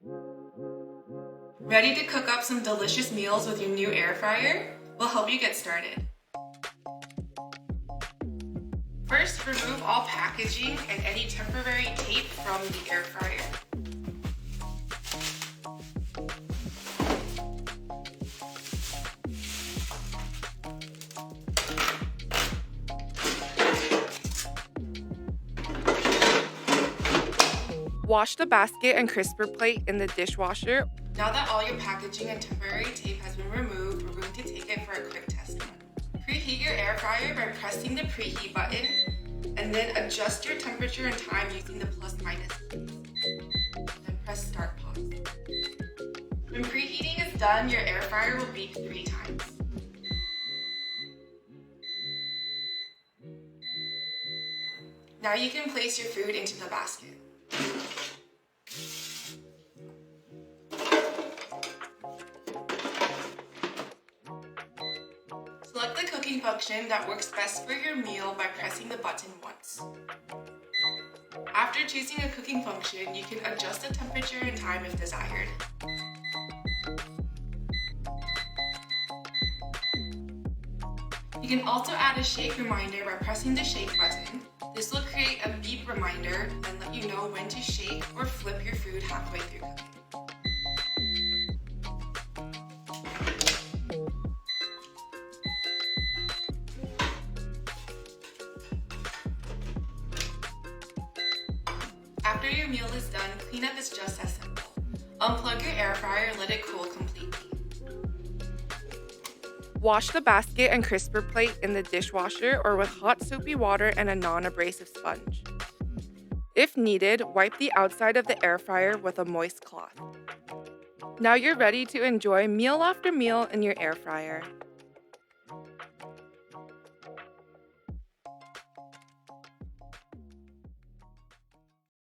Ready to cook up some delicious meals with your new air fryer? We'll help you get started. First, remove all packaging and any temporary tape from the air fryer. Wash the basket and crisper plate in the dishwasher. Now that all your packaging and temporary tape has been removed, we're going to take it for a quick test run. Preheat your air fryer by pressing the preheat button and then adjust your temperature and time using the plus/minus keys. Then press start pause. When preheating is done, your air fryer will beep 3 times. Now you can place your food into the basket. Select the cooking function that works best for your meal by pressing the button once. After choosing a cooking function, you can adjust the temperature and time if desired. You can also add a shake reminder by pressing the shake button. This will create a beep reminder and let you know when to shake or flip your food halfway through cooking. After your meal is done, cleanup is just as simple. Unplug your air fryer and let it cool completely. Wash the basket and crisper plate in the dishwasher or with hot soapy water and a non-abrasive sponge. If needed, wipe the outside of the air fryer with a moist cloth. Now you're ready to enjoy meal after meal in your air fryer.